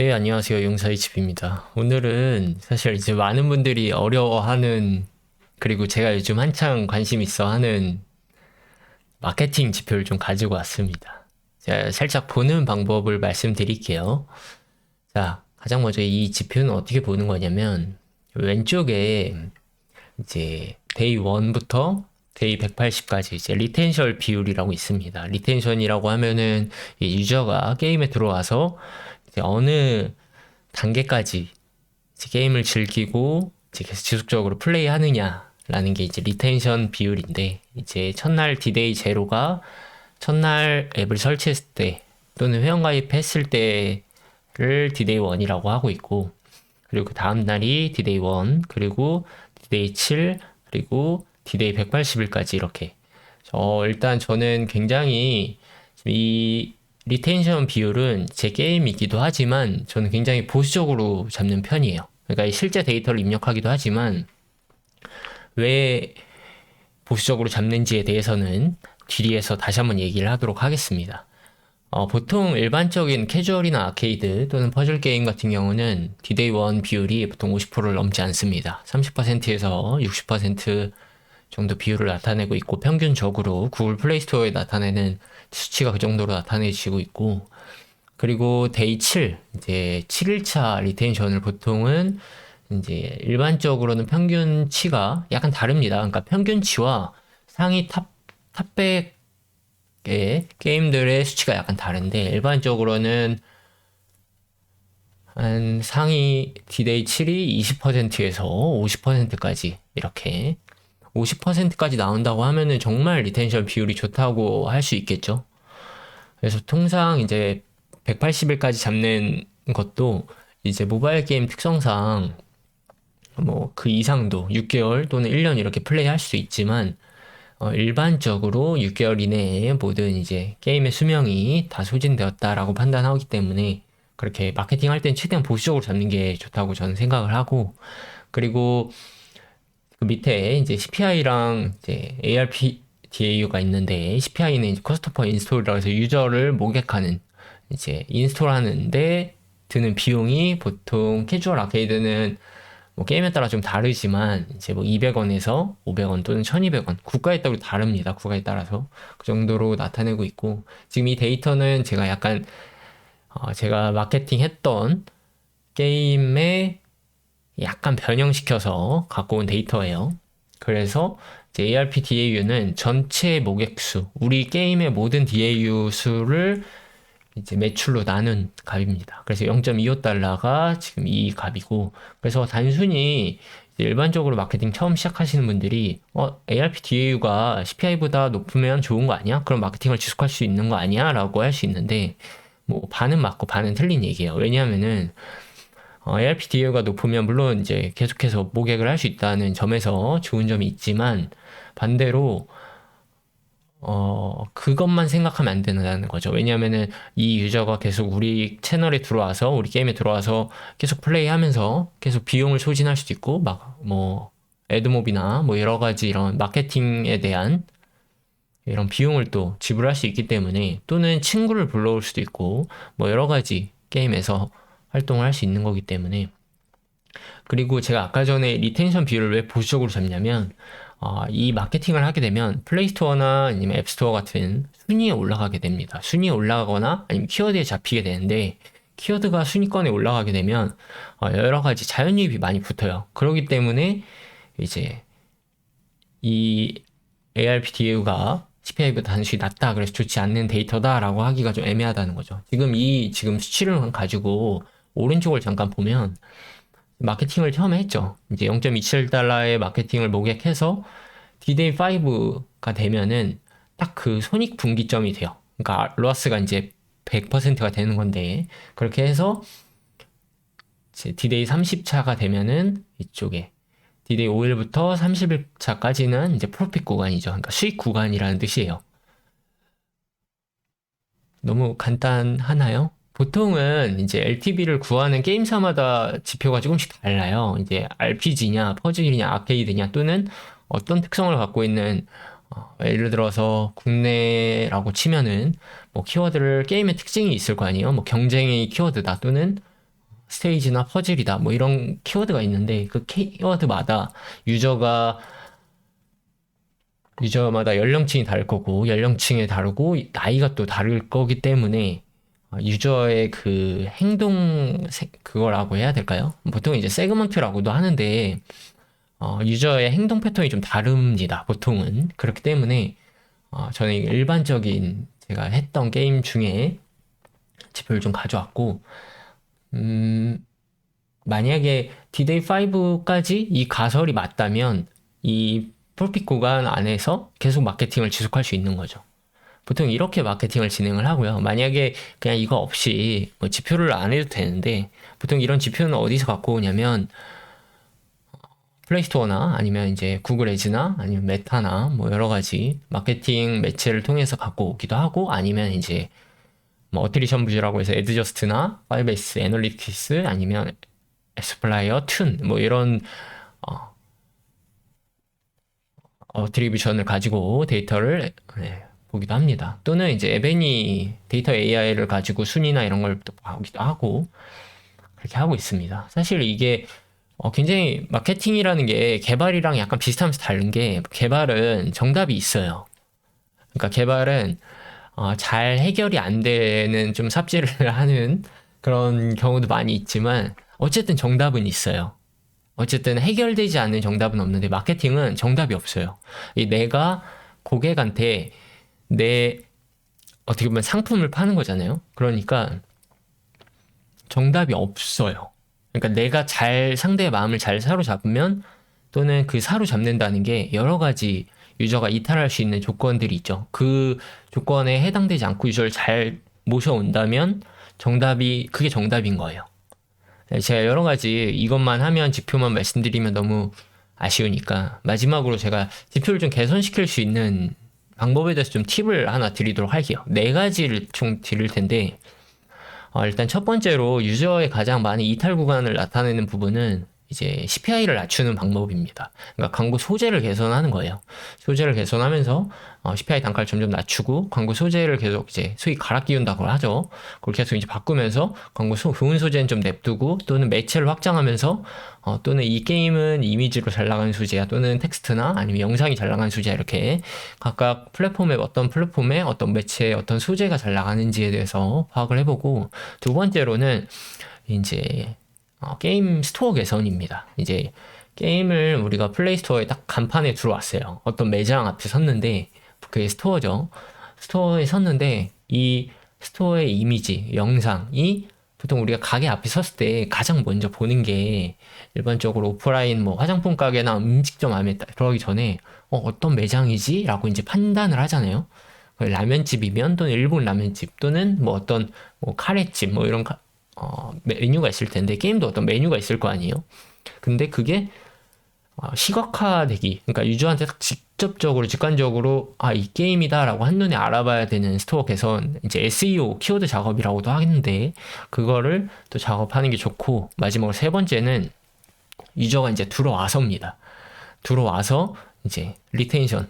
네, 안녕하세요. 용사의 집입니다. 오늘은 사실 이제 많은 분들이 어려워하는, 그리고 제가 요즘 한창 관심 있어 하는 마케팅 지표를 좀 가지고 왔습니다. 제가 살짝 보는 방법을 말씀드릴게요. 자, 가장 먼저 이 지표는 어떻게 보는 거냐면, 왼쪽에 이제 데이 1부터 데이 180까지 이제 리텐션 비율이라고 있습니다. 리텐션이라고 하면은 이 유저가 게임에 들어와서 이제 어느 단계까지 이제 게임을 즐기고 이제 계속 지속적으로 플레이하느냐라는 게 이제 리텐션 비율인데, 이제 첫날 디데이 제로가 첫날 앱을 설치했을 때 또는 회원가입했을 때를 디데이 1이라고 하고 있고, 그리고 그 다음 날이 디데이 1, 그리고 디데이 7, 그리고 디데이 180일까지 이렇게. 일단 저는 굉장히 이 리텐션 비율은 제 게임이기도 하지만 저는 굉장히 보수적으로 잡는 편이에요. 그러니까 이 실제 데이터를 입력하기도 하지만 왜 보수적으로 잡는지에 대해서는 뒤에서 다시 한번 얘기를 하도록 하겠습니다. 보통 일반적인 캐주얼이나 아케이드 또는 퍼즐 게임 같은 경우는 디데이 1 비율이 보통 50%를 넘지 않습니다. 30%에서 60% 정도 비율을 나타내고 있고, 평균적으로 구글 플레이 스토어에 나타내는 수치가 그 정도로 나타내지고 있고, 그리고 데이 7, 이제 7일차 리텐션을 보통은 이제 일반적으로는 평균치가 약간 다릅니다. 그러니까 평균치와 상위 탑백의 게임들의 수치가 약간 다른데, 일반적으로는 한 상위 디데이 7이 20%에서 50%까지 이렇게 50%까지 나온다고 하면은 정말 리텐션 비율이 좋다고 할 수 있겠죠. 그래서 통상 이제 180일까지 잡는 것도 이제 모바일 게임 특성상 뭐 그 이상도 6개월 또는 1년 이렇게 플레이할 수 있지만, 일반적으로 6개월 이내에 모든 이제 게임의 수명이 다 소진되었다라고 판단하기 때문에 그렇게 마케팅 할 땐 최대한 보수적으로 잡는 게 좋다고 저는 생각을 하고, 그리고 그 밑에 이제 CPI랑 이제 ARP DAU가 있는데, CPI는 이제 cost per install이라고 해서 유저를 모객하는, 이제 인스톨하는데 드는 비용이 보통 캐주얼 아케이드는 뭐 게임에 따라 좀 다르지만 이제 뭐 200원에서 500원 또는 1200원, 국가에 따라 다릅니다. 국가에 따라서 그 정도로 나타내고 있고, 지금 이 데이터는 제가 약간 제가 마케팅 했던 게임에 약간 변형시켜서 갖고 온 데이터예요. 그래서 이제 ARP DAU는 전체 모객 수, 우리 게임의 모든 DAU 수를 이제 매출로 나눈 값입니다. 그래서 0.25달러가 지금 이 값이고, 그래서 단순히 일반적으로 마케팅 처음 시작하시는 분들이 ARP DAU가 CPI보다 높으면 좋은 거 아니야? 그럼 마케팅을 지속할 수 있는 거 아니야? 라고 할 수 있는데, 뭐 반은 맞고 반은 틀린 얘기예요. 왜냐하면은 ARP DAU가 높으면 물론 이제 계속해서 모객을 할 수 있다는 점에서 좋은 점이 있지만, 반대로 그것만 생각하면 안 된다는 거죠. 왜냐하면은 이 유저가 계속 우리 채널에 들어와서, 우리 게임에 들어와서 계속 플레이하면서 계속 비용을 소진할 수도 있고, 막 뭐 애드몹이나 뭐 여러 가지 이런 마케팅에 대한 이런 비용을 또 지불할 수 있기 때문에, 또는 친구를 불러올 수도 있고 뭐 여러 가지 게임에서 활동을 할 수 있는 거기 때문에. 그리고 제가 아까 전에 리텐션 비율을 왜 보수적으로 잡냐면, 이 마케팅을 하게 되면 플레이스토어나 아니면 앱스토어 같은 순위에 올라가게 됩니다. 순위에 올라가거나 아니면 키워드에 잡히게 되는데, 키워드가 순위권에 올라가게 되면 여러 가지 자연유입이 많이 붙어요. 그렇기 때문에 이제 이 ARPDAU가 CPI보다 단순히 낮다, 그래서 좋지 않는 데이터다라고 하기가 좀 애매하다는 거죠. 지금 수치를 가지고 오른쪽을 잠깐 보면, 마케팅을 처음에 했죠. 이제 0.27달러의 마케팅을 모객해서 D-Day 5가 되면은 딱 그 손익 분기점이 돼요. 그러니까 로아스가 이제 100%가 되는 건데, 그렇게 해서 이제 D-Day 30차가 되면은 이쪽에 D-Day 5일부터 30일차까지는 이제 프로핏 구간이죠. 그러니까 수익 구간이라는 뜻이에요. 너무 간단하나요? 보통은 이제 LTV를 구하는 게임사마다 지표가 조금씩 달라요. 이제 RPG냐, 퍼즐이냐, 아케이드냐, 또는 어떤 특성을 갖고 있는, 예를 들어서 국내라고 치면은 뭐 키워드를, 게임의 특징이 있을 거 아니에요. 뭐 경쟁의 키워드다, 또는 스테이지나 퍼즐이다 뭐 이런 키워드가 있는데 그 키워드마다 유저마다 연령층이 다를 거고 연령층에 다르고 나이가 또 다를 거기 때문에 유저의 그 그거라고 해야 될까요? 보통 이제 세그먼트라고도 하는데 유저의 행동 패턴이 좀 다릅니다. 보통은 그렇기 때문에 저는 일반적인 제가 했던 게임 중에 지표를 좀 가져왔고 만약에 D-Day 5까지 이 가설이 맞다면 이 프로핏 구간 안에서 계속 마케팅을 지속할 수 있는 거죠. 보통 이렇게 마케팅을 진행을 하고요. 만약에 그냥 이거 없이 뭐 지표를 안 해도 되는데 보통 이런 지표는 어디서 갖고 오냐면 플레이스토어나 아니면 이제 구글 애즈나 아니면 메타나 뭐 여러 가지 마케팅 매체를 통해서 갖고 오기도 하고 아니면 이제 뭐 어트리션 뷰라고 해서 애드저스트나 파이베이스 애널리티ክ스 아니면 엑스플라이어 튠 뭐 이런 어트리뷰션을 가지고 데이터를 보기도 합니다. 또는 이제 에베니 데이터 AI를 가지고 순위나 이런 걸 또 보기도 하고 그렇게 하고 있습니다. 사실 이게 굉장히 마케팅이라는 게 개발이랑 약간 비슷하면서 다른 게 개발은 정답이 있어요. 그러니까 개발은 잘 해결이 안 되는 좀 삽질을 하는 그런 경우도 많이 있지만 어쨌든 정답은 있어요. 어쨌든 해결되지 않는 정답은 없는데 마케팅은 정답이 없어요. 내가 고객한테 어떻게 보면 상품을 파는 거잖아요. 그러니까 정답이 없어요. 그러니까 내가 상대의 마음을 잘 사로잡으면 또는 그 사로잡는다는 게 여러 가지 유저가 이탈할 수 있는 조건들이 있죠. 그 조건에 해당되지 않고 유저를 잘 모셔온다면 그게 정답인 거예요. 제가 여러 가지 이것만 하면 지표만 말씀드리면 너무 아쉬우니까 마지막으로 제가 지표를 좀 개선시킬 수 있는 방법에 대해서 좀 팁을 하나 드리도록 할게요. 4가지를 총 드릴 텐데 일단 첫 번째로 유저의 가장 많은 이탈 구간을 나타내는 부분은 이제 CPI를 낮추는 방법입니다. 그러니까 광고 소재를 개선하는 거예요. 소재를 개선하면서 CPI 단가를 점점 낮추고 광고 소재를 계속 이제 수익 갈아 끼운다고 하죠. 그걸 계속 이제 바꾸면서 좋은 소재는 좀 냅두고 또는 매체를 확장하면서 또는 이 게임은 이미지로 잘 나가는 소재야 또는 텍스트나 아니면 영상이 잘 나가는 소재야 이렇게 각각 어떤 플랫폼에 어떤 매체에 어떤 소재가 잘 나가는지에 대해서 파악을 해보고 두 번째로는 이제 게임 스토어 개선입니다. 이제 게임을 우리가 플레이 스토어에 딱 간판에 들어왔어요. 어떤 매장 앞에 섰는데 그게 스토어죠. 스토어에 섰는데 이 스토어의 이미지, 영상이 보통 우리가 가게 앞에 섰을 때 가장 먼저 보는 게 일반적으로 오프라인 뭐 화장품 가게나 음식점 안에 들어가기 전에 어떤 매장이지? 라고 이제 판단을 하잖아요. 라면집이면 또는 일본 라면집 또는 뭐 어떤 뭐 카레집 뭐 이런 메뉴가 있을 텐데 게임도 어떤 메뉴가 있을 거 아니에요. 근데 그게 시각화되기 그러니까 유저한테 딱 직관적으로 이 게임이다 라고 한눈에 알아봐야 되는 스토어 개선 이제 SEO 키워드 작업이라고도 하는데 그거를 또 작업하는 게 좋고 마지막으로 세 번째는 유저가 이제 들어와서입니다. 들어와서 이제 리텐션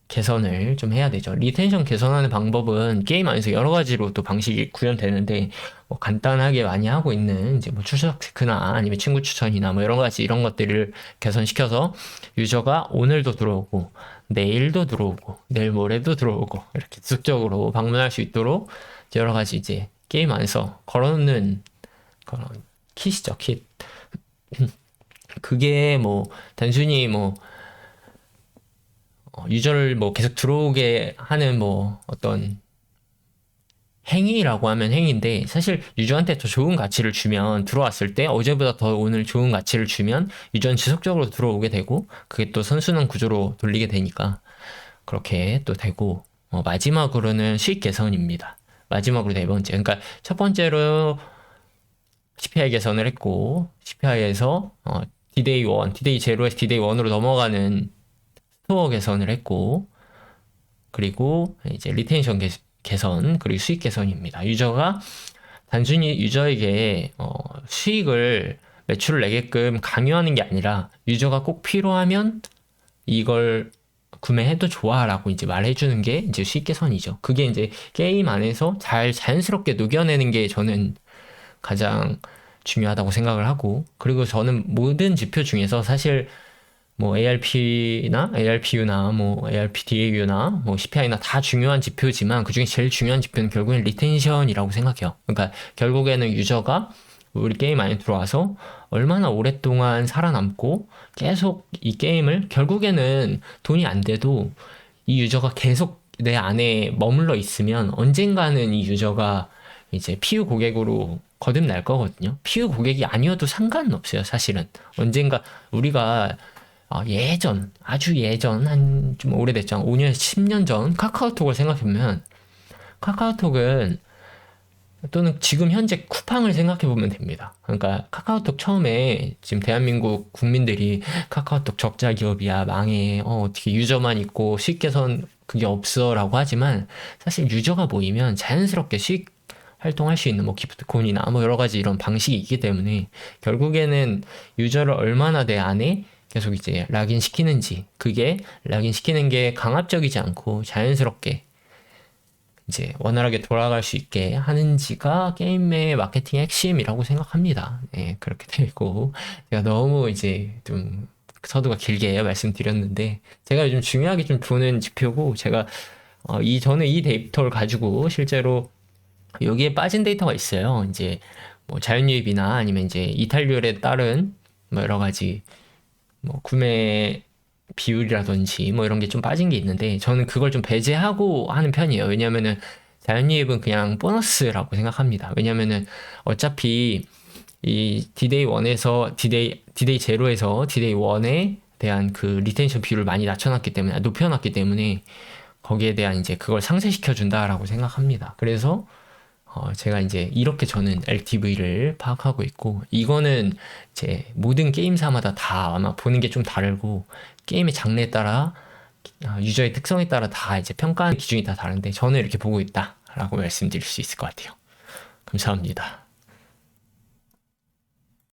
개선을 좀 해야 되죠. 리텐션 개선하는 방법은 게임 안에서 여러 가지로 또 방식이 구현되는데 뭐 간단하게 많이 하고 있는 이제 뭐 추적 체크나 아니면 친구 추천이나 뭐 여러 가지 이런 것들을 개선시켜서 유저가 오늘도 들어오고 내일도 들어오고 내일 모레도 들어오고 이렇게 지속적으로 방문할 수 있도록 여러 가지 이제 게임 안에서 걸어놓는 그런 킷이죠, 킷. 그게 뭐 단순히 뭐 유저를 뭐 계속 들어오게 하는 뭐 어떤 행위라고 하면 행위인데 사실 유저한테 더 좋은 가치를 주면 들어왔을 때 어제보다 더 오늘 좋은 가치를 주면 유저는 지속적으로 들어오게 되고 그게 또 선순환 구조로 돌리게 되니까 그렇게 또 되고 마지막으로는 수익 개선입니다. 마지막으로 네 번째 그러니까 첫 번째로 CPI 개선을 했고 CPI에서 D-Day 1, D-Day 0에서 D-Day 1으로 넘어가는 스토어 개선을 했고 그리고 이제 리텐션 개선 그리고 수익 개선입니다. 유저가 단순히 유저에게 매출을 내게끔 강요하는 게 아니라 유저가 꼭 필요하면 이걸 구매해도 좋아 라고 이제 말해주는 게 이제 수익 개선이죠. 그게 이제 게임 안에서 자연스럽게 녹여내는 게 저는 가장 중요하다고 생각을 하고, 그리고 저는 모든 지표 중에서 사실 뭐 ARP나 ARPU나 뭐 ARPDAU나 뭐 CPI나 다 중요한 지표지만 그중에 제일 중요한 지표는 결국엔 리텐션이라고 생각해요. 그러니까 결국에는 유저가 우리 게임 안에 들어와서 얼마나 오랫동안 살아남고 계속 이 게임을, 결국에는 돈이 안 돼도 이 유저가 계속 내 안에 머물러 있으면 언젠가는 이 유저가 이제 PU 고객으로 거듭날 거거든요. PU 고객이 아니어도 상관은 없어요, 사실은. 언젠가 우리가 예전, 아주 예전, 한 좀 오래됐죠. 5년, 10년 전 카카오톡을 생각해보면, 카카오톡은, 또는 지금 현재 쿠팡을 생각해보면 됩니다. 그러니까 카카오톡 처음에 지금 대한민국 국민들이 카카오톡 적자 기업이야, 망해, 어떻게 유저만 있고 쉽게 선 그게 없어 라고 하지만, 사실 유저가 모이면 자연스럽게 수익 활동할 수 있는 뭐 기프트콘이나 뭐 여러 가지 이런 방식이 있기 때문에, 결국에는 유저를 얼마나 내 안에 계속 이제 락인 시키는지, 그게 락인 시키는 게 강압적이지 않고 자연스럽게 이제 원활하게 돌아갈 수 있게 하는지가 게임의 마케팅의 핵심이라고 생각합니다. 네, 그렇게 되고, 제가 너무 이제 좀 서두가 길게 말씀드렸는데, 제가 요즘 중요하게 좀 보는 지표고, 제가 저는 이 데이터를 가지고 실제로 여기에 빠진 데이터가 있어요. 이제 뭐 자연유입이나 아니면 이제 이탈률에 따른 뭐 여러 가지 뭐 구매 비율이라든지 뭐 이런 게 좀 빠진 게 있는데, 저는 그걸 좀 배제하고 하는 편이에요. 왜냐면은 자연이입은 그냥 보너스라고 생각합니다. 왜냐면은 어차피 이 D-Day 1에서 D-Day 0에서 D-Day 1에 대한 그 리텐션 비율을 많이 높여놨기 때문에 거기에 대한 이제 그걸 상쇄시켜 준다라고 생각합니다. 그래서 제가 이제 이렇게 저는 LTV를 파악하고 있고, 이거는 제 모든 게임사마다 다 아마 보는 게 좀 다르고, 게임의 장르에 따라, 유저의 특성에 따라 다 이제 평가하는 기준이 다 다른데, 저는 이렇게 보고 있다라고 말씀드릴 수 있을 것 같아요. 감사합니다.